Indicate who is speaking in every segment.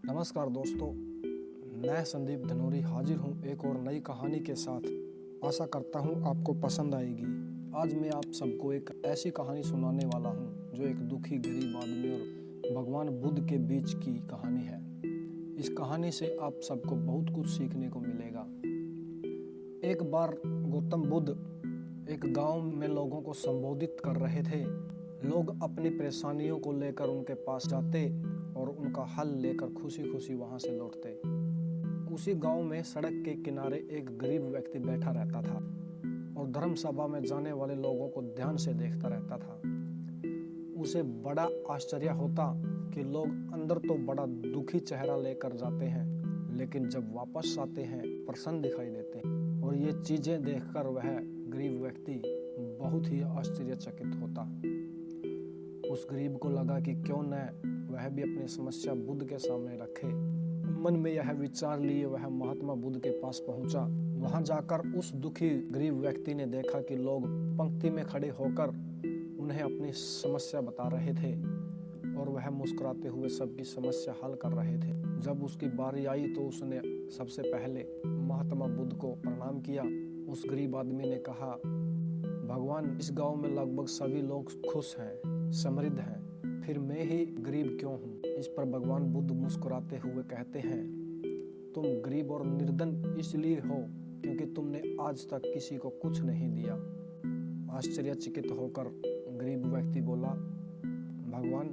Speaker 1: नमस्कार दोस्तों, मैं संदीप धनोरी हाजिर हूँ एक और नई कहानी के साथ। आशा करता हूँ आपको पसंद आएगी। आज मैं आप सबको एक ऐसी कहानी सुनाने वाला हूँ जो एक दुखी गरीब आदमी और भगवान बुद्ध के बीच की कहानी है। इस कहानी से आप सबको बहुत कुछ सीखने को मिलेगा। एक बार गौतम बुद्ध एक गांव में लोगों को संबोधित कर रहे थे। लोग अपनी परेशानियों को लेकर उनके पास जाते और उनका हल लेकर खुशी खुशी वहां से लौटते। उसी गांव में सड़क के किनारे एक गरीब व्यक्ति बैठा रहता था और धर्म सभा में जाने वाले लोगों को ध्यान से देखता रहता था। उसे बड़ा आश्चर्य होता कि लोग अंदर तो बड़ा दुखी चेहरा लेकर जाते हैं, लेकिन जब वापस आते हैं प्रसन्न दिखाई देते हैं। और ये चीजें देखकर वह गरीब व्यक्ति बहुत ही आश्चर्यचकित होता। उस गरीब को लगा कि क्यों न वह भी अपनी समस्या बुद्ध के सामने रखे। मन में यह विचार लिए वह महात्मा बुद्ध के पास पहुंचा। वहां जाकर उस दुखी गरीब व्यक्ति ने देखा कि लोग पंक्ति में खड़े होकर उन्हें अपनी समस्या बता रहे थे और वह मुस्कुराते हुए सबकी समस्या हल कर रहे थे। जब उसकी बारी आई तो उसने सबसे पहले महात्मा बुद्ध को प्रणाम किया। उस गरीब आदमी ने कहा, भगवान, इस गांव में लगभग सभी लोग खुश हैं, समृद्ध हैं, फिर मैं ही गरीब क्यों हूँ? इस पर भगवान बुद्ध मुस्कुराते हुए कहते हैं, तुम गरीब और निर्धन इसलिए हो क्योंकि तुमने आज तक किसी को कुछ नहीं दिया। आश्चर्यचकित होकर गरीब व्यक्ति बोला, भगवान,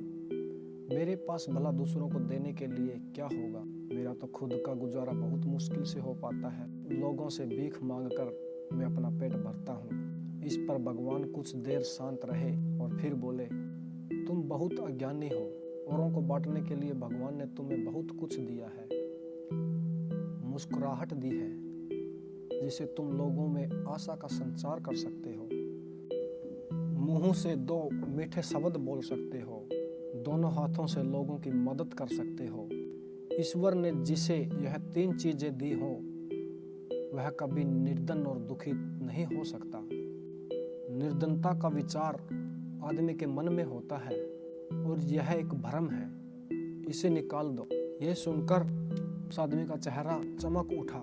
Speaker 1: मेरे पास भला दूसरों को देने के लिए क्या होगा? मेरा तो खुद का गुजारा बहुत मुश्किल से हो पाता है। लोगों से भीख मांगकर मैं अपना पेट भरता हूँ। इस पर भगवान कुछ देर शांत रहे और फिर बोले, तुम बहुत अज्ञानी हो। औरों को बांटने के लिए भगवान ने तुम्हें बहुत कुछ दिया है, मुस्कुराहट दी है जिसे तुम लोगों में आशा का संचार कर सकते हो, मुंह से दो मीठे शब्द बोल सकते हो, दोनों हाथों से लोगों की मदद कर सकते हो। ईश्वर ने जिसे यह तीन चीजें दी हो वह कभी निर्धन और दुखी नहीं हो सकता। निर्धनता का विचार आदमी के मन में होता है और यह एक भ्रम है, इसे निकाल दो। यह सुनकर उस आदमी का चेहरा चमक उठा।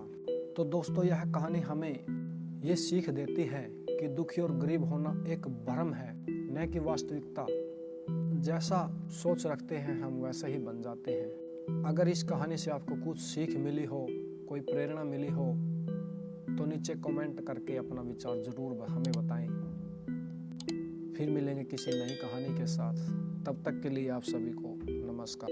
Speaker 1: तो दोस्तों, यह कहानी हमें यह सीख देती है कि दुखी और गरीब होना एक भ्रम है, न कि वास्तविकता। जैसा सोच रखते हैं हम वैसा ही बन जाते हैं। अगर इस कहानी से आपको कुछ सीख मिली हो, कोई प्रेरणा मिली हो, तो नीचे कमेंट करके अपना विचार जरूर हमें बताएं। फिर मिलेंगे किसी नई कहानी के साथ। तब तक के लिए आप सभी को नमस्कार।